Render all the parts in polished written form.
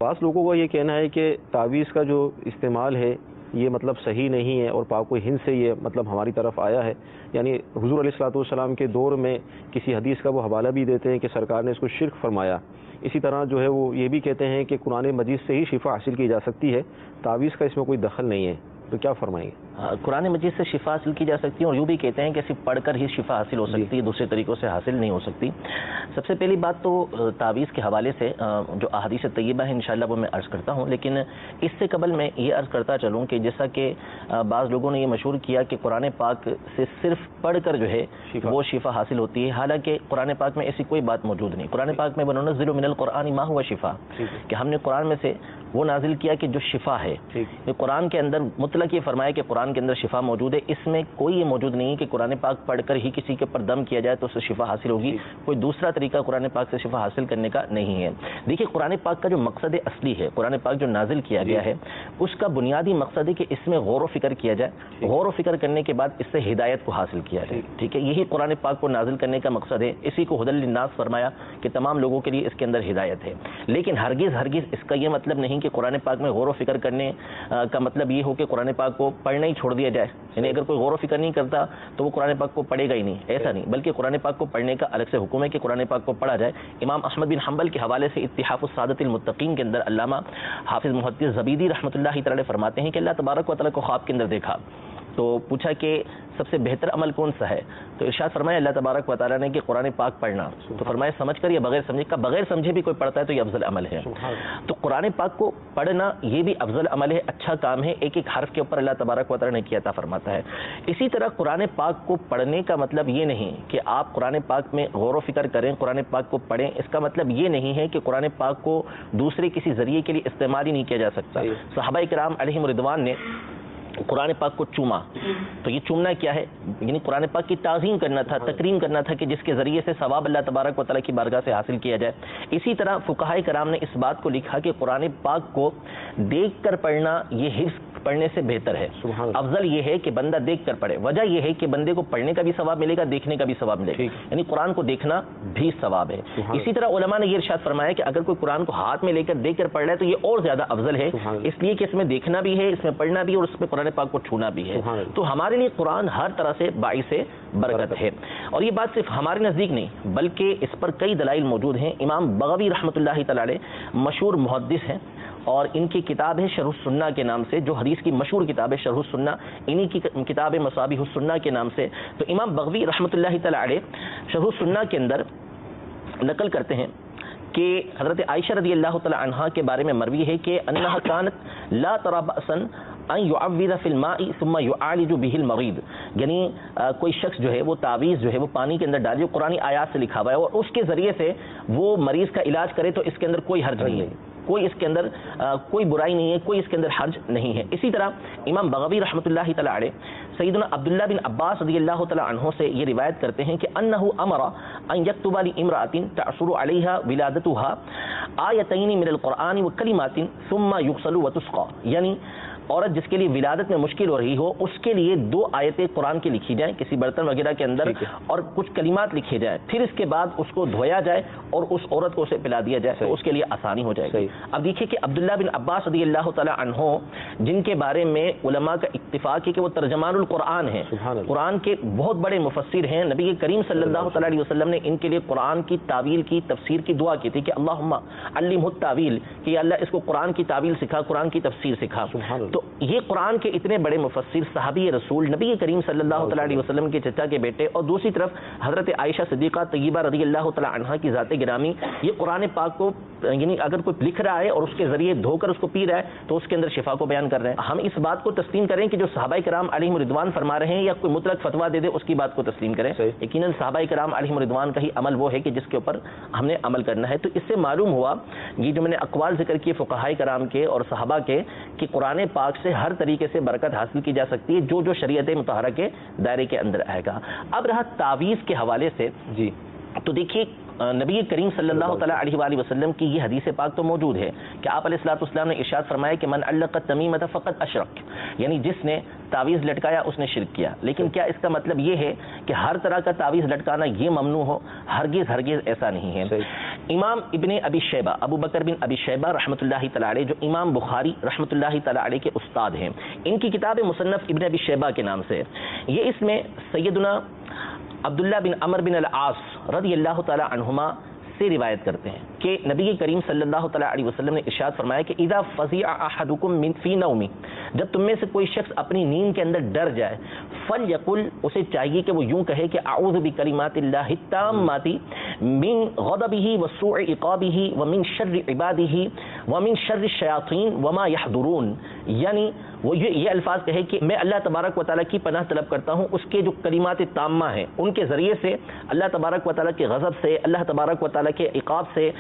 بعض لوگوں کا یہ کہنا ہے کہ تعویذ کا جو استعمال ہے یہ مطلب صحیح نہیں ہے اور پاک و ہند سے یہ مطلب ہماری طرف آیا ہے، یعنی حضور علیہ الصلوۃ والسلام کے دور میں کسی حدیث کا وہ حوالہ بھی دیتے ہیں کہ سرکار نے اس کو شرک فرمایا۔ اسی طرح جو ہے وہ یہ بھی کہتے ہیں کہ قرآن مجید سے ہی شفا حاصل کی جا سکتی ہے، تعویذ کا اس میں کوئی دخل نہیں ہے، تو کیا فرمائیں گے؟ قرآن مجید سے شفا حاصل کی جا سکتی ہے، اور یوں بھی کہتے ہیں کہ صرف پڑھ کر ہی شفا حاصل ہو سکتی ہے، دوسرے طریقوں سے حاصل نہیں ہو سکتی۔ سب سے پہلی بات تو تعویذ کے حوالے سے جو احادیث طیبہ ہیں انشاءاللہ وہ میں عرض کرتا ہوں، لیکن اس سے قبل میں یہ عرض کرتا چلوں کہ جیسا کہ بعض لوگوں نے یہ مشہور کیا کہ قرآن پاک سے صرف پڑھ کر جو ہے وہ شفا حاصل ہوتی ہے، حالانکہ قرآن پاک میں ایسی کوئی بات موجود نہیں۔ قرآن پاک میں وَنُنَزِّلُ مِنَ الْقُرْآنِ مَا هُوَ شِفَاءٌ، کہ ہم نے قرآن میں سے وہ نازل کیا کہ جو شفا ہے۔ قرآن کے اندر مطلق یہ فرمایا کہ قرآن کے اندر شفا موجود ہے، اس میں کوئی یہ موجود نہیں کہ قرآن پاک پڑھ کر ہی کسی کے اوپر دم کیا جائے تو اس سے شفا حاصل ہوگی، کوئی دوسرا طریقہ قرآن پاک سے شفا حاصل کرنے کا نہیں ہے۔ دیکھیے قرآن پاک کا جو مقصد اصلی ہے، قرآن پاک جو نازل کیا گیا ہے اس کا بنیادی مقصد ہے کہ اس میں غور و فکر کیا جائے، غور و فکر کرنے کے بعد اس سے ہدایت کو حاصل کیا جائے، ٹھیک ہے، یہی قرآن پاک کو نازل کرنے کا مقصد ہے، اسی کو ہدی للناس فرمایا کہ تمام لوگوں کے لیے اس کے اندر ہدایت ہے۔ لیکن ہرگز اس کا یہ مطلب نہیں کہ قرآن پاک میں غور و فکر کرنے کا مطلب یہ ہو کہ قرآن پاک کو پڑھنا ہی چھوڑ دیا جائے، یعنی اگر کوئی غور و فکر نہیں کرتا تو وہ قرآن پاک کو پڑھے گا ہی نہیں، ایسا نہیں، بلکہ قرآن پاک کو پڑھنے کا الگ سے حکم ہے کہ قرآن پاک کو پڑھا جائے۔ امام احمد بن حنبل کے حوالے سے اتحاف السادۃ المتقین کے اندر علامہ حافظ محدث زبیدی رحمۃ اللہ تعالی فرماتے ہیں کہ اللہ تبارک و تعالیٰ کو خواب کے اندر دیکھا تو پوچھا کہ سب سے بہتر عمل کون سا ہے، تو ارشاد فرمایا اللہ تبارک و تعالیٰ نے کہ قرآن پاک پڑھنا، تو فرمایا سمجھ کر یا بغیر سمجھے کا، بغیر سمجھے بھی کوئی پڑھتا ہے تو یہ افضل عمل ہے۔ تو قرآن پاک کو پڑھنا یہ بھی افضل عمل ہے، اچھا کام ہے، ایک ایک حرف کے اوپر اللہ تبارک و تعالیٰ نے کیا عطا فرماتا ہے۔ اسی طرح قرآن پاک کو پڑھنے کا مطلب یہ نہیں کہ آپ قرآن پاک میں غور و فکر کریں، قرآن پاک کو پڑھیں، اس کا مطلب یہ نہیں ہے کہ قرآن پاک کو دوسرے کسی ذریعے کے لیے استعمال ہی نہیں کیا جا سکتا۔ صحابہ کرام علیہم رضوان نے قرآن پاک کو چوما، تو یہ چومنا کیا ہے، یعنی قرآن پاک کی تعظیم کرنا تھا، تکریم کرنا تھا کہ جس کے ذریعے سے ثواب اللہ تبارک و تعالیٰ کی بارگاہ سے حاصل کیا جائے۔ اسی طرح فقہائے کرام نے اس بات کو لکھا کہ قرآن پاک کو دیکھ کر پڑھنا یہ حفظ پڑھنے سے بہتر ہے، افضل یہ ہے کہ بندہ دیکھ کر پڑھے، وجہ یہ ہے کہ بندے کو پڑھنے کا بھی ثواب ملے گا، دیکھنے کا بھی ثواب ملے گا، یعنی قرآن کو دیکھنا بھی ثواب ہے۔ اسی طرح علماء نے یہ ارشاد فرمایا کہ اگر کوئی قرآن کو ہاتھ میں لے کر دیکھ کر پڑھ رہا ہے تو یہ اور زیادہ افضل ہے، اس لیے کہ اس میں دیکھنا بھی ہے، اس میں پڑھنا بھی، اور اس میں قرآن پاک کو چھونا بھی ہے۔ تو ہمارے لیے قرآن ہر طرح سے باعث برکت ہے، اور یہ بات صرف ہمارے نزدیک نہیں بلکہ اس پر کئی دلائل موجود ہیں۔ امام بغوی رحمۃ اللہ تعالی علیہ مشہور محدث ہیں، اور ان کی کتاب ہے شرح السنہ کے نام سے، جو حدیث کی مشہور کتاب ہے شرح السنہ، انہی کی کتاب ہے مصابیح السنہ کے نام سے۔ تو امام بغوی رحمۃ اللہ تعالی علیہ شرح السنہ کے اندر نقل کرتے ہیں کہ حضرت عائشہ رضی اللہ تعالی عنہا کے بارے میں مروی ہے کہ انہا کانت لا ترى بأسا ان يعوذ في الماء ثم يعالج به المريض، یعنی کوئی شخص جو ہے وہ تعویذ جو ہے وہ پانی کے اندر ڈالے، قرآنی آیات سے لکھا ہوا ہے، اور اس کے ذریعے سے وہ مریض کا علاج کرے تو اس کے اندر کوئی حرج نہیں ہے، کوئی اس کے اندر کوئی برائی نہیں ہے، کوئی اس کے اندر حرج نہیں ہے۔ اسی طرح امام بغوی رحمۃ اللہ تعالی علیہ سیدنا عبداللہ بن عباس رضی اللہ تعالی عنہ سے یہ روایت کرتے ہیں کہ انہ امر ان یکتب لامرأۃ تعثر علیہا ولادتها آیتین من القرآن وکلمات ثم یغسل وتسقى، یعنی عورت جس کے لیے ولادت میں مشکل ہو رہی ہو اس کے لیے 2 آیتیں قرآن کی لکھی جائیں کسی برتن وغیرہ کے اندر، اور کچھ کلمات لکھے جائیں، پھر اس کے بعد اس کو دھویا جائے اور اس عورت کو اسے پلا دیا جائے تو اس کے لیے آسانی ہو جائے گی۔ اب دیکھیے کہ عبداللہ بن عباس رضی اللہ تعالی عنہ جن کے بارے میں علماء کا اتفاق ہے کہ وہ ترجمان القرآن ہیں، قرآن کے بہت بڑے مفسر ہیں، نبی کریم صلی اللہ تعالی علیہ وسلم نے ان کے لیے قرآن کی تعویل کی تفسیر کی دعا کی تھی کہ اللہم علمہ التاویل، کہ یا اللہ اس کو قرآن کی تعویل سکھا، قرآن کی تفسیر سکھا۔ تو یہ قرآن کے اتنے بڑے مفسر صحابی رسول نبی کریم صلی اللہ تعالی علیہ وسلم کے چچا کے بیٹے، اور دوسری طرف حضرت عائشہ صدیقہ طیبہ رضی اللہ تعالی عنہا کی ذات گرامی، یہ قرآن پاک کو یعنی اگر کوئی لکھ رہا ہے اور اس کے ذریعے دھو کر اس کو پی رہا ہے تو اس کے اندر شفا کو بیان کر رہے ہیں۔ ہم اس بات کو تسلیم کریں کہ جو صحابہ کرام علیہم رضوان فرما رہے ہیں، یا کوئی مطلق فتویٰ دے دے اس کی بات کو تسلیم کریں، یقیناً صحابہ کرام علیہم رضوان کا ہی عمل وہ ہے کہ جس کے اوپر ہم نے عمل کرنا ہے۔ تو اس سے معلوم ہوا یہ جو میں نے اقوال ذکر کیے فقہاء کرام کے اور صحابہ کے کہ قرآن پاک سے ہر طریقے سے برکت حاصل کی جا سکتی ہے جو شریعت مطہرہ کے دائرے کے اندر آئے گا۔ اب رہا تعویذ کے حوالے سے، تو دیکھیے نبی کریم صلی اللہ تعالیٰ علیہ وآلہ وسلم کی یہ حدیث پاک تو موجود ہے کہ آپ علیہ الصلوۃ والسلام نے ارشاد فرمایا کہ من علق التمیمۃ فقد اشرک، یعنی جس نے تعویذ لٹکایا اس نے شرک کیا۔ لیکن کیا اس کا مطلب یہ ہے کہ ہر طرح کا تعویذ لٹکانا یہ ممنوع ہو؟ ہرگز ایسا نہیں ہے۔ امام ابن ابی شیبہ ابو بکر بن ابی شیبہ رحمۃ اللہ تعالی علیہ جو امام بخاری رحمۃ اللہ تعالی علیہ کے استاد ہیں، ان کی کتاب مصنف ابن ابی شیبہ کے نام سے، یہ اس میں سیدنا عبداللہ بن عمر بن العاص رضی اللہ تعالی عنہما سے روایت کرتے ہیں کہ نبی کریم صلی اللہ تعالی علیہ وسلم نے ارشاد فرمایا کہ اذا فزع احدکم من فی نومی، جب تم میں سے کوئی شخص اپنی نیند کے اندر ڈر جائے، فلیقل، اسے چاہیے کہ وہ یوں کہے کہ اعوذ بکلمات اللہ التامات من غضبہ وسوء عقابہ ومن شر عبادہ ومن شر الشیاطین وما یحضرون، یعنی وہ یہ الفاظ کہے کہ میں اللہ تبارک و تعالیٰ کی پناہ طلب کرتا ہوں اس کے جو کلمات تامہ ہیں ان کے ذریعے سے اللہ تبارک و تعالیٰ کے غضب سے، اللہ تبارک و تعالیٰ کے عقاب سے،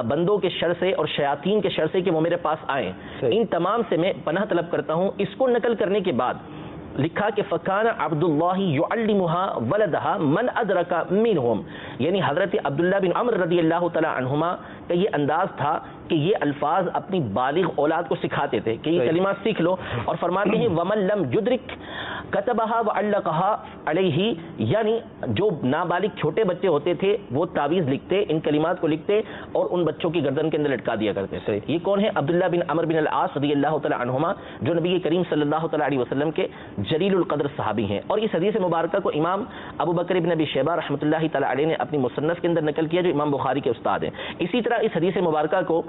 بندوں کے شر سے اور شیاطین کے شر سے کہ وہ میرے پاس آئیں، ان تمام سے میں پناہ طلب کرتا ہوں۔ اس کو نقل کرنے کے بعد لکھا کہ فکان عبد اللہ یعلمها ولدها من ادرک منہم، یعنی حضرت عبداللہ بن عمر رضی اللہ تعالی عنہما کا یہ انداز تھا کہ یہ الفاظ اپنی بالغ اولاد کو سکھاتے تھے کہ یہ کلمات سیکھ لو، اور فرماتے ہیں ومن لم یدرک کتبها وعلقها علیہ، یعنی جو نابالغ چھوٹے بچے ہوتے تھے وہ تعویذ لکھتے، ان کلمات کو لکھتے اور ان بچوں کی گردن کے اندر لٹکا دیا کرتے تھے۔ یہ کون ہے؟ عبداللہ بن عمر بن العاص رضی اللہ تعالی عنہما، جو نبی کریم صلی اللہ تعالی علیہ وسلم کے جلیل القدر صحابی ہیں، اور اس حدیث مبارکہ کو امام ابو بکر بن ابی شیبہ رحمۃ اللہ تعالی علیہ نے اپنی مصنف کے اندر نقل کیا، جو امام بخاری کے استاد ہیں۔ اسی طرح اس حدیث مبارکہ کو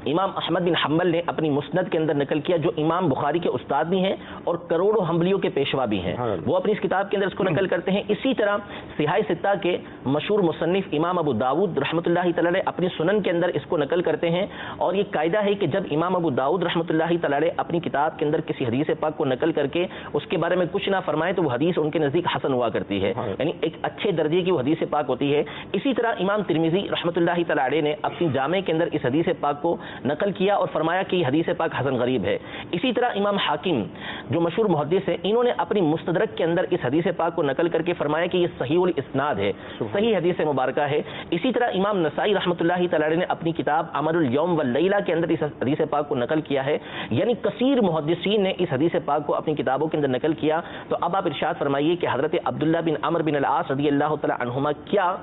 امام احمد بن حنبل نے اپنی مسند کے اندر نقل کیا، جو امام بخاری کے استاد بھی ہیں اور کروڑوں حنبلیوں کے پیشوا بھی ہیں، وہ اپنی اس کتاب کے اندر اس کو نقل کرتے ہیں۔ اسی طرح صحاح ستہ کے مشہور مصنف امام ابو داؤد رحمۃ اللہ تعالی علیہ اپنی سنن کے اندر اس کو نقل کرتے ہیں، اور یہ قاعدہ ہے کہ جب امام ابو داؤد رحمۃ اللہ تعالی علیہ اپنی کتاب کے اندر کسی حدیث پاک کو نقل کر کے اس کے بارے میں کچھ نہ فرمائے تو وہ حدیث ان کے نزدیک حسن ہوا کرتی ہے، یعنی ایک اچھے درجے کی وہ حدیث پاک ہوتی ہے۔ اسی طرح امام ترمذی رحمۃ اللہ تعالی علیہ نے اپنی جامع کے اندر اس حدیث پاک کو نقل کیا اور فرمایا کہ یہ حدیث پاک حسن غریب ہے۔ اسی طرح امام حاکم جو مشہور محدث ہیں، انہوں نے اپنی مستدرک کے اندر اس حدیث پاک کو نقل کر کے فرمایا کہ یہ صحیح الاسناد ہے، صحیح حدیث مبارکہ ہے۔ اسی طرح امام نسائی رحمۃ اللہ تعالی علیہ نے اپنی کتاب عمل الیوم واللیلہ کے اندر اس حدیث پاک کو نقل کیا ہے، یعنی کثیر محدثین نے اس حدیث پاک کو اپنی کتابوں کے اندر نقل کیا۔ تو اب آپ ارشاد فرمائیے کہ حضرت عبداللہ بن عمر بن العاص رضی اللہ تعالی عنہما کیا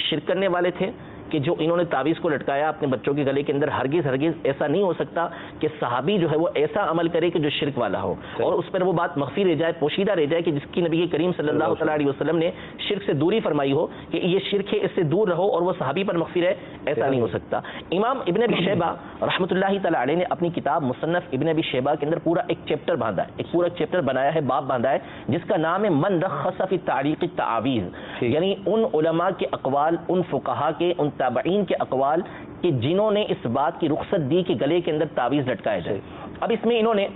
شرک کرنے والے تھے کہ جو انہوں نے تعویذ کو لٹکایا اپنے بچوں کے گلے کے اندر؟ ہرگز ایسا نہیں ہو سکتا کہ صحابی جو ہے وہ ایسا عمل کرے کہ جو شرک والا ہو اور اس پر وہ بات مخفی رہ جائے، پوشیدہ رہ جائے، کہ جس کی نبی کریم صلی اللہ تعالی علیہ وسلم نے شرک سے دوری فرمائی ہو کہ یہ شرک ہے، اس سے دور رہو، اور وہ صحابی پر مخفی رہے، ایسا نہیں ہو سکتا۔ امام ابن ابی شیبہ رحمۃ اللہ تعالی علیہ نے اپنی کتاب مصنف ابن ابی شیبہ کے اندر پورا ایک چیپٹر باندھا ہے، ایک پورا چیپٹر بنایا ہے، باب باندھا ہے، جس کا نام ہے من رخص فی تعلیق التعاویذ، یعنی ان علماء کے اقوال، ان فقہا کے، ان تابعین کے اقوال کہ جنہوں نے اس بات کی رخصت دی کہ گلے کے اندر تعویذ لٹکایا جائے۔ اب اس میں انہوں نے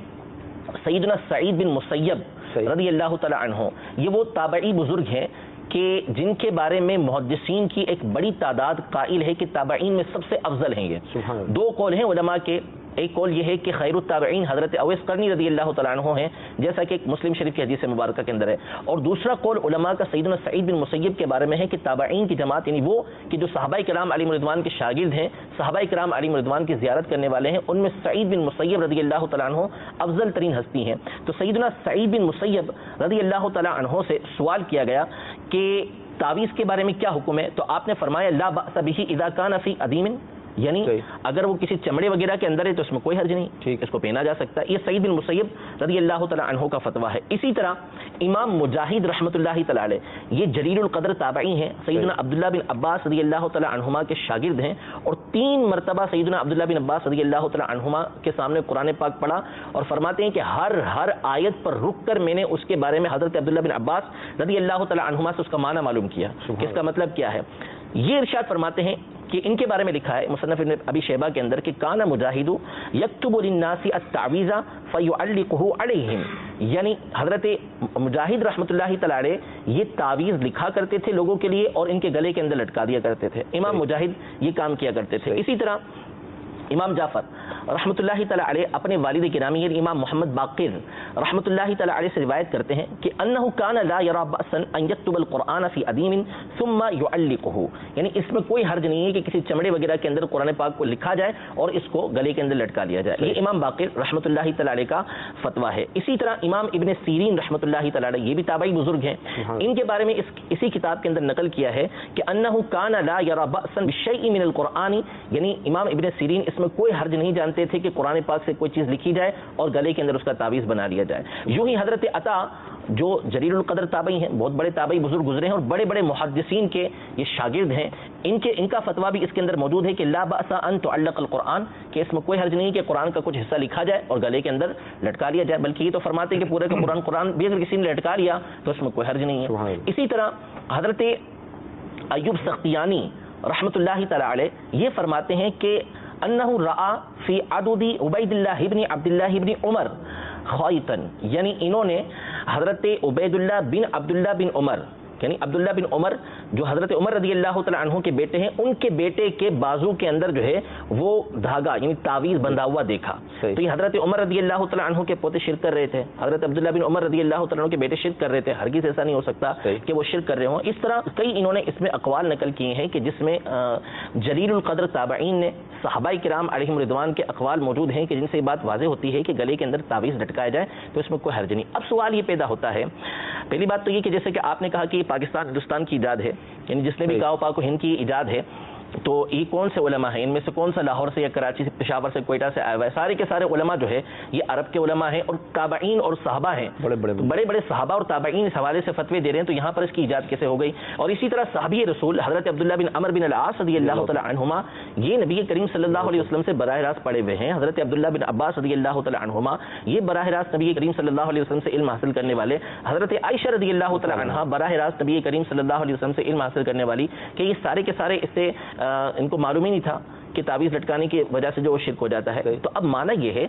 سیدنا سعید بن مسیب رضی اللہ تعالی عنہ، یہ وہ تابعی بزرگ ہیں کہ جن کے بارے میں محدثین کی ایک بڑی تعداد قائل ہے کہ تابعین میں سب سے افضل ہیں۔ یہ دو قول ہیں علماء کے، ایک قول یہ ہے کہ خیر التابعین حضرت اویس قرنی رضی اللہ تعالیٰ عنہ ہیں، جیسا کہ ایک مسلم شریف کی حدیث مبارکہ کے اندر ہے، اور دوسرا قول علماء کا سیدنا سعید بن مسیب کے بارے میں ہے کہ تابعین کی جماعت، یعنی وہ کہ جو صحابہ کرام علیہم رضوان کے شاگرد ہیں، صحابہ کرام علیہم رضوان کی زیارت کرنے والے ہیں، ان میں سعید بن مسیب رضی اللہ تعالیٰ عنہ افضل ترین ہستی ہیں۔ تو سیدنا سعید بن مسیب رضی اللہ تعالیٰ عنہ سے سوال کیا گیا کہ تعویذ کے بارے میں کیا حکم ہے؟ تو آپ نے فرمایا لا بأس به اذا كان في ادیم، یعنی اگر وہ کسی چمڑے وغیرہ کے اندر ہے تو اس میں کوئی حرج نہیں، اس کو پہنا جا سکتا ہے۔ یہ سعید بن مسیب رضی اللہ تعالی عنہ کا فتویٰ ہے۔ اسی طرح امام مجاہد رحمۃ اللہ تعالی علیہ، یہ جلیل القدر تابعی ہیں، سیدنا عبداللہ بن عباس رضی اللہ تعالی عنہما کے شاگرد ہیں، اور 3 مرتبہ سیدنا عبداللہ بن عباس رضی اللہ تعالی عنہما کے سامنے قرآن پاک پڑھا، اور فرماتے ہیں کہ ہر آیت پر رک کر میں نے اس کے بارے میں حضرت عبداللہ بن عباس رضی اللہ تعالی عنہما سے اس کا معنی معلوم کیا کہ اس کا مطلب کیا ہے۔ یہ ارشاد فرماتے ہیں کہ ان کے بارے میں لکھا ہے مصنف ابن ابی شیبہ کے اندر کہ کان مجاہد یکتب للناس التعویذ فیعلقہ علیہم، یعنی حضرت مجاہد رحمۃ اللہ تعالی علیہ یہ تعویذ لکھا کرتے تھے لوگوں کے لیے اور ان کے گلے کے اندر لٹکا دیا کرتے تھے۔ امام مجاہد یہ کام کیا کرتے تھے۔ اسی طرح امام جعفر رحمۃ اللہ تعالی علیہ اپنے والد گرامی یعنی امام محمد باقر رحمۃ اللہ تعالی علیہ سے روایت کرتے ہیں کہ انہ کان لا یری بأسا ان یکتب القرآن فی ادیم ثم یعلقہ، یعنی اس میں کوئی حرج نہیں ہے کہ کسی چمڑے وغیرہ کے اندر قرآن پاک کو لکھا جائے اور اس کو گلے کے اندر لٹکا لیا جائے. یہ امام باقر رحمۃ اللہ تعالی علیہ کا فتویٰ ہے. اسی طرح امام ابن سیرین رحمۃ اللہ تعالی علیہ، یہ بھی تابعی بزرگ ہیں، ان کے بارے میں اسی کتاب کے اندر نقل کیا ہے کہ انہ کان لا یری بأسا بشیء من القرآن، یعنی امام ابن سیرین اس میں کوئی حرج نہیں جانتے تھے کہ قرآن پاک سے کوئی چیز لکھی جائے اور گلے کے اندر اس کا تعویذ بنا لیا جائے. یوں ہی حضرت عطا جو جلیل القدر تابعی ہیں، بہت بڑے تابعی بزرگ گزرے ہیں اور بڑے بڑے محدثین کے یہ شاگرد ہیں، ان کا فتویٰ بھی اس کے اندر موجود ہے کہ لا بأس ان تعلق القرآن، کہ اس میں کوئی حرج نہیں کہ قرآن کا کچھ حصہ لکھا جائے اور گلے کے اندر لٹکا لیا جائے، بلکہ یہ تو فرماتے ہیں کہ پورے کا قرآن بھی اگر کسی نے لٹکا لیا تو اس میں کوئی حرج نہیں ہے. اسی طرح حضرت ایوب سختیانی رحمۃ اللہ تعالی علیہ یہ فرماتے ہیں کہ انہ رأى فی عدد عبید اللہ ابن عبد اللہ ابن عمر خائطا، یعنی انہوں نے حضرت عبید اللہ بن عبداللہ بن عمر یعنی عبداللہ بن عمر جو حضرت عمر رضی اللہ تعالیٰ عنہ کے بیٹے ہیں، ان کے بیٹے کے بازو کے اندر جو ہے وہ دھاگا یعنی تعویذ بندھا ہوا دیکھا. تو یہ حضرت عمر رضی اللہ تعالیٰ عنہ کے پوتے شرک کر رہے تھے، حضرت عبداللہ بن عمر رضی اللہ تعالیٰ عنہ کے بیٹے شرک کر رہے تھے، ہرگز ایسا نہیں ہو سکتا کہ وہ شرک کر رہے ہوں. اس طرح کئی انہوں نے اس میں اقوال نقل کیے ہیں کہ جس میں جلیل القدر تابعین نے صحابہ کرام علیہم رضوان کے اقوال موجود ہیں کہ جن سے یہ بات واضح ہوتی ہے کہ گلے کے اندر تعویذ لٹکایا جائے تو اس میں کوئی حرج نہیں. اب سوال یہ پیدا ہوتا ہے، پہلی بات تو یہ کہ جیسے کہ آپ نے کہا کہ یہ پاکستان ہندوستان کی ایجاد ہے، یعنی جس نے بھی کہا پاک و ہند کی ایجاد ہے، تو یہ کون سے علماء ہیں؟ ان میں سے کون سا لاہور سے یا کراچی سے پشاور سے کوئٹہ سے آیا ہوا ہے؟ سارے کے سارے علماء جو ہے یہ عرب کے علماء ہیں اور تابعین اور صحابہ ہیں، بڑے بڑے صحابہ اور تابعین اس حوالے سے فتوے دے رہے ہیں، تو یہاں پر اس کی ایجاد کیسے ہو گئی؟ اور اسی طرح صحابی رسول حضرت عبداللہ بن عمر بن العاص رضی اللہ تعالی عنہما یہ نبی کریم صلی اللہ علیہ وسلم سے براہ راست پڑھے ہوئے ہیں. حضرت عبداللہ بن عباس رضی اللہ تعالی عنہما یہ براہ راست نبی کریم صلی اللہ علیہ وسلم سے علم حاصل کرنے والے. حضرت عائشہ رضی اللہ تعالی عنہا براہ راست نبی کریم صلی اللہ علیہ وسلم سے علم حاصل کرنے والی، کہ یہ سارے کے سارے اس سے ان کو معلوم ہی نہیں تھا کہ تعویذ لٹکانے کی وجہ سے جو وہ شرک ہو جاتا ہے. تو اب معنی یہ ہے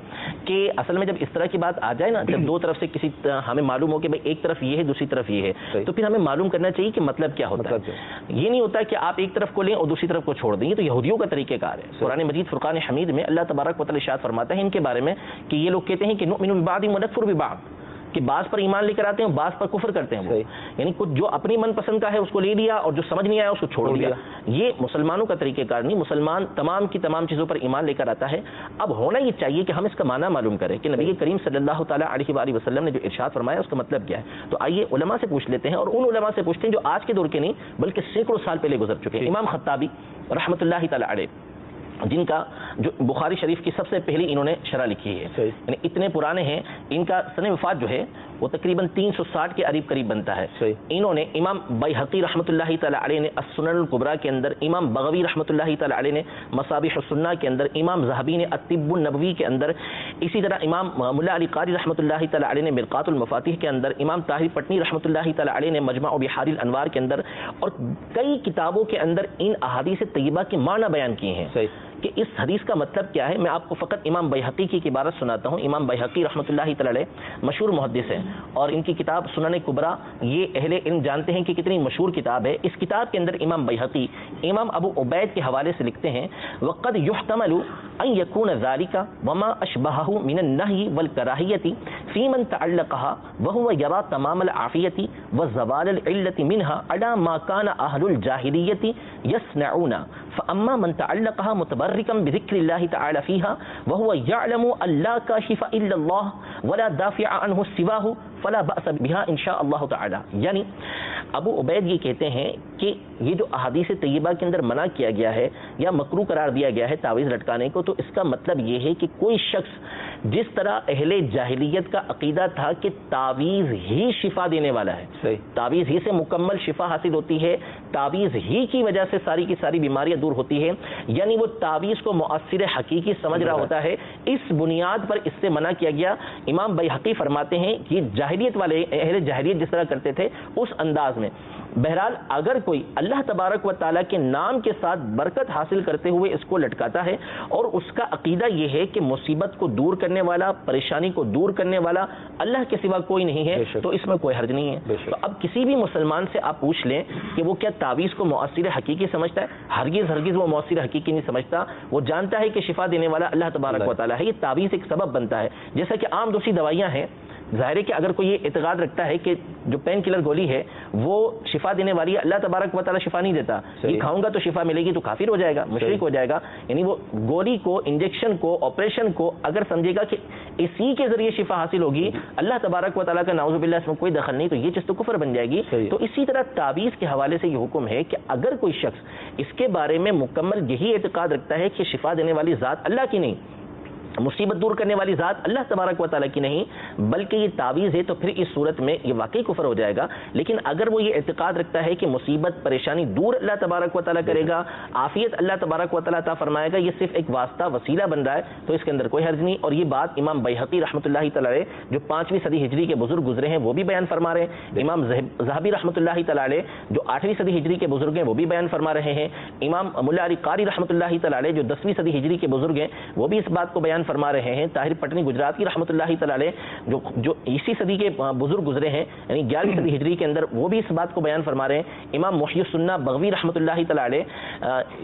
کہ اصل میں جب اس طرح کی بات آ جائے نا، جب دو طرف سے کسی ہمیں معلوم ہو کہ بھئی ایک طرف یہ ہے دوسری طرف یہ ہے، تو پھر ہمیں معلوم کرنا چاہیے کہ مطلب کیا ہوتا ہے. یہ نہیں ہوتا کہ آپ ایک طرف کو لیں اور دوسری طرف کو چھوڑ دیں، یہ تو یہودیوں کا طریقہ کار ہے. قرآن مجید فرقان حمید میں اللہ تبارک و تعالی ارشاد فرماتا ہے ان کے بارے میں کہ یہ لوگ کہتے ہیں کہ نؤمن ببعض ونکفر ببعض، کہ بعض پر ایمان لے کر آتے ہیں بعض پر کفر کرتے ہیں. یعنی کچھ جو اپنی من پسند کا ہے اس کو لے لیا اور جو سمجھ نہیں آیا اس کو چھوڑ دیا. یہ مسلمانوں کا طریقہ کار نہیں. مسلمان تمام کی تمام چیزوں پر ایمان لے کر آتا ہے. اب ہونا یہ چاہیے کہ ہم اس کا معنی معلوم کریں کہ نبی کریم صلی اللہ تعالیٰ علیہ وآلہ وسلم نے جو ارشاد فرمایا اس کا مطلب کیا ہے. تو آئیے علماء سے پوچھ لیتے ہیں، اور ان علماء سے پوچھتے ہیں جو آج کے دور کے نہیں بلکہ سینکڑوں سال پہلے گزر چکے ہیں. امام خطابی رحمۃ اللہ تعالیٰ علیہ، جن کا جو بخاری شریف کی سب سے پہلی انہوں نے شرح لکھی ہے، یعنی اتنے پرانے ہیں. ان کا سن وفات جو ہے وہ تقریباً 360 کے قریب بنتا ہے. انہوں نے امام بیہقی رحمۃ اللہ تعالی علیہ نے السنن الکبریٰ کے اندر، امام بغوی رحمۃ اللہ تعالی علیہ نے مصابیح السنہ کے اندر، امام ذہبی نے الطب النبوی کے اندر، اسی طرح امام ملا علی قاری رحمۃ اللہ تعالی علیہ نے مرقات المفاتیح کے اندر، امام طاہری پٹنی رحمۃ اللہ تعالی علیہ نے مجمع بحار الانوار کے اندر، اور کئی کتابوں کے اندر ان احادیث طیبہ کے معنی بیان کیے ہیں کہ اس حدیث کا مطلب کیا ہے. میں آپ کو فقط امام بیہقی کی عبارت سناتا ہوں. امام بیہقی رحمۃ اللہ تعالی علیہ مشہور محدث ہیں اور ان کی کتاب سنن کبریٰ یہ اہل علم جانتے ہیں کہ کتنی مشہور کتاب ہے. اس کتاب کے اندر امام بیہقی امام ابو عبید کے حوالے سے لکھتے ہیں وقد يحتمل ان يكون ذلك وما اشبهه من النهي والكراهية في من تعلقها وهو يرى تمام العافية وزوال العلة منها على ما كان اهل الجاهلية يصنعون، فاما من تعلقها متبركا بذكر الله تعالى فيها وهو يعلم ان لا كاشف الا الله ولا دافع عنه سواه فلا بأس بها ان شاء اللہ تعالی. یعنی ابو عبید یہ کہتے ہیں کہ یہ جو احادیث طیبہ کے اندر منع کیا گیا ہے یا مکروہ قرار دیا گیا ہے تعویذ لٹکانے کو، تو اس کا مطلب یہ ہے کہ کوئی شخص جس طرح اہل جاہلیت کا عقیدہ تھا کہ تعویذ ہی شفا دینے والا ہے، تعویذ ہی سے مکمل شفا حاصل ہوتی ہے، تعویذ ہی کی وجہ سے ساری کی ساری بیماریاں دور ہوتی ہے، یعنی وہ تعویذ کو مؤثر حقیقی سمجھ رہا ہوتا ہے، اس بنیاد پر اس سے منع کیا گیا. امام بیہقی فرماتے ہیں کہ جاہلیت والے اہل جاہلیت جس طرح کرتے تھے اس انداز میں۔ بہرحال اگر کوئی اللہ تبارک و تعالیٰ کے نام کے ساتھ برکت حاصل کرتے ہوئے اس کو لٹکاتا ہے اور اس کا عقیدہ یہ ہے کہ مصیبت کو دور کرنے والا، پریشانی کو دور کرنے والا اللہ کے سوا کوئی نہیں ہے، تو اس میں کوئی حرج نہیں ہے۔ تو اب کسی بھی مسلمان سے آپ پوچھ لیں کہ وہ کیا تعویذ کو مؤثر حقیقی سمجھتا ہے؟ ہرگز وہ مؤثر حقیقی نہیں سمجھتا۔ وہ جانتا ہے کہ شفا دینے والا اللہ تبارک و تعالیٰ ہے۔ یہ تعویذ ایک سبب بنتا ہے، جیسا کہ عام دوسری دوائیاں ہیں۔ ظاہر ہے کہ اگر کوئی یہ اعتقاد رکھتا ہے کہ جو پین کلر گولی ہے وہ شفا دینے والی ہے، اللہ تبارک و تعالیٰ شفا نہیں دیتا، یہ کھاؤں گا تو شفا ملے گی، تو کافر ہو جائے گا، مشرک ہو جائے گا۔ یعنی وہ گولی کو، انجیکشن کو، آپریشن کو اگر سمجھے گا کہ اسی کے ذریعے شفا حاصل ہوگی، اللہ تبارک و تعالیٰ کا نعوذ باللہ اس میں کوئی دخل نہیں، تو یہ چیز تو کفر بن جائے گی۔ تو اسی طرح تعویذ کے حوالے سے یہ حکم ہے کہ اگر کوئی شخص اس کے بارے میں مکمل یہی اعتقاد رکھتا ہے کہ شفا دینے والی ذات اللہ کی نہیں، مصیبت دور کرنے والی ذات اللہ تبارک و تعالیٰ کی نہیں بلکہ یہ تعویذ ہے، تو پھر اس صورت میں یہ واقعی کفر ہو جائے گا۔ لیکن اگر وہ یہ اعتقاد رکھتا ہے کہ مصیبت پریشانی دور اللہ تبارک و تعالیٰ کرے گا، عافیت اللہ تبارک و تعالیٰ عطا فرمائے گا، یہ صرف ایک واسطہ وسیلہ بن رہا ہے، تو اس کے اندر کوئی حرج نہیں۔ اور یہ بات امام بیہقی رحمۃ اللہ تعالیٰ علیہ جو 5ویں صدی ہجری کے بزرگ گزرے ہیں وہ بھی بیان فرما رہے ہیں، امام ذہبی رحمۃ اللہ تعالیٰ علیہ جو 8ویں صدی ہجری کے بزرگ ہیں وہ بھی بیان فرما رہے ہیں، امام ملا علی قاری رحمۃ اللہ تعالیٰ علیہ جو 10ویں صدی ہجری کے بزرگ ہیں وہ بھی اس بات کو بیان فرما رہے ہیں، پٹنی گجراتی رحمۃ اللہ تعالیٰ علیہ جو اسی صدی کے بزرگ گزرے ہیں، یعنی 11ویں صدی ہجری کے اندر، وہ بھی اس بات کو بیان فرما رہے ہیں۔ امام محی السنہ بغوی رحمۃ اللہ تعالیٰ علیہ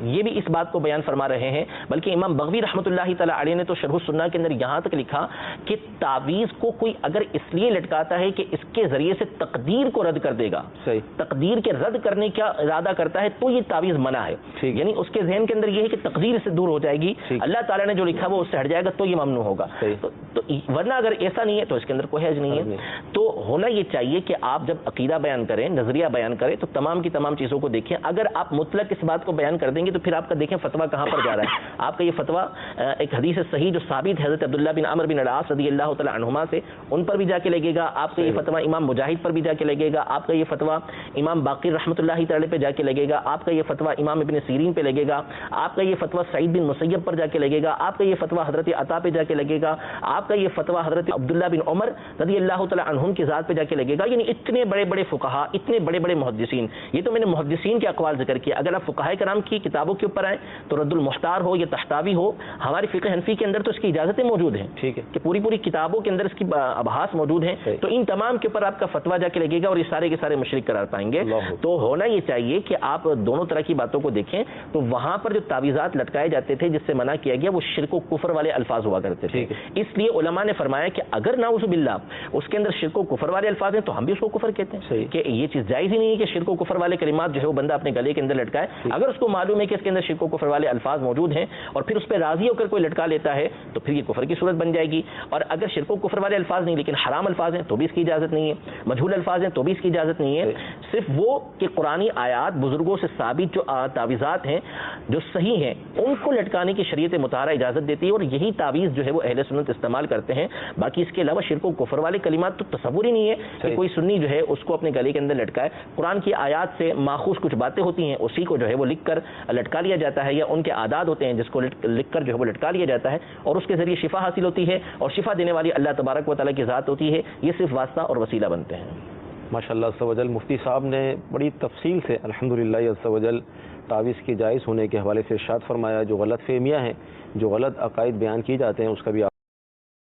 یہ بھی اس بات کو بیان فرما رہے ہیں، بلکہ امام بغوی رحمۃ اللہ تعالیٰ علیہ نے تو شرح السنہ کے اندر یہاں تک لکھا کہ تعویذ کو کوئی اگر اس لیے لٹکاتا ہے کہ اس کے ذریعے سے تقدیر کو رد کر دے گا، تقدیر کے رد کرنے کا ارادہ کرتا ہے، تو یہ تعویذ منع ہے۔ یعنی اس کے ذہن کے اندر یہ ہے کہ تقدیر سے دور ہو جائے گی، اللہ تعالیٰ نے جو لکھا وہ اس سے ہٹ جائے گا، تو یہ ممنوع ہوگا۔ تو ورنہ اگر ایسا نہیں ہے تو اس کے اندر کوئی حرج نہیں ہے۔ تو ہونا یہ چاہیے کہ آپ جب عقیدہ بیان کریں، نظریہ بیان کریں، تو تمام کی تمام چیزوں کو دیکھیں۔ اگر آپ مطلق اس بات کو بیان کر دیں گے تو پھر آپ کا دیکھیں فتویٰ کہاں پر جا رہا ہے۔ آپ کا یہ فتویٰ ایک حدیث صحیح جو ثابت حضرت عبداللہ بن عمرو بن العاص رضی اللہ تعالیٰ عنہما سے، ان پر بھی جا کے لگے گا، آپ کا یہ فتویٰ امام مجاہد پر بھی جا کے لگے گا، آپ کا یہ فتویٰ امام باقر رحمۃ اللہ تعالی پہ جا کے لگے گا، آپ کا یہ فتویٰ امام ابن سیرین پہ لگے گا، آپ کا یہ فتویٰ سعید بن مسیب پر جا کے لگے گا، آپ کا یہ فتویٰ حضرت عطا پہ جا کے لگے گا، آپ کا یہ فتویٰ حضرت عبداللہ بن عمر رضی اللہ تعالیٰ عنہم کی ذات پہ جا کے لگے گا۔ یعنی اتنے بڑے بڑے فقہا، اتنے بڑے بڑے محدثین، یہ تو میں نے محدثین کے اقوال ذکر کیا۔ اگر آپ فقہائے کرام کی کتابوں کے اوپر آئیں تو رد المختار ہو یا تحتاوی ہو، ہماری فقہ حنفی کے اندر تو اس کی اجازتیں موجود ہیں، ٹھیک ہے، کہ پوری کتابوں کے اندر اس کی ابحاث موجود ہیں، تو ان تمام کے اوپر آپ کا فتویٰ جا کے لگے گا اور یہ سارے کے سارے مشرک قرار پائیں گے۔ تو ہونا یہ چاہیے کہ آپ دونوں طرح کی باتوں کو دیکھیں۔ تو وہاں پر جو تعویذات لٹکائے جاتے تھے جس سے منع کیا گیا وہ شرک و کفر والے الفاظ ہوا کرتے تھے، اس لیے علماء نے فرمایا کہ اگر نعوذ باللہ اس کے اندر شرک و کفر والے الفاظ ہیں تو ہم بھی اس کو کفر کہتے ہیں، کہ یہ چیز جائز ہی نہیں ہے کہ شرک و کفر والے کلمات جو ہے وہ بندہ اپنے گلے کے اندر لٹکائے۔ اگر اس کو معلوم ہے کہ اس کے اندر شرک و کفر والے الفاظ موجود ہیں اور پھر اس پہ راضی ہو کر کوئی لٹکا لیتا ہے تو پھر یہ کفر کی صورت بن جائے گی۔ اور اگر شرک و کفر والے الفاظ نہیں لیکن حرام الفاظ ہیں تو بھی اس کی اجازت نہیں ہے، مجہول الفاظ ہیں تو بھی اس کی اجازت نہیں ہے۔ صرف وہ کہ قرآنی آیات بزرگوں سے ثابت جو تعویذات ہیں جو صحیح ہیں ان کو لٹکانے کی شریعت مطہرہ اجازت دیتی ہے، اور یہی تعویذ جو ہے وہ اہل سنت استعمال کرتے ہیں۔ باقی اس کے علاوہ شرک و کفر والے کلمات تو تصور ہی نہیں ہے کہ کوئی سنی جو ہے اس کو اپنے گلے کے اندر لٹکائے۔ قرآن کی آیات سے ماخوذ کچھ باتیں ہوتی ہیں اسی کو جو ہے وہ لکھ کر لٹکا لیا جاتا ہے، یا ان کے عادات ہوتے ہیں جس کو لکھ کر جو ہے وہ لٹکا لیا جاتا ہے اور اس کے ذریعے شفا حاصل ہوتی ہے، اور شفا دینے والی اللہ تبارک و تعالیٰ کی ذات ہوتی ہے۔ یہ صرف واسطہ اور وسیلہ بنتے ہیں۔ ماشاءاللہ عز و جل مفتی صاحب نے بڑی تفصیل سے الحمدللہ عز و جل تعویذ کی جائز ہونے کے حوالے سے ارشاد فرمایا۔ جو غلط فہمیاں ہیں، جو غلط عقائد بیان کیے جاتے ہیں اس کا بھی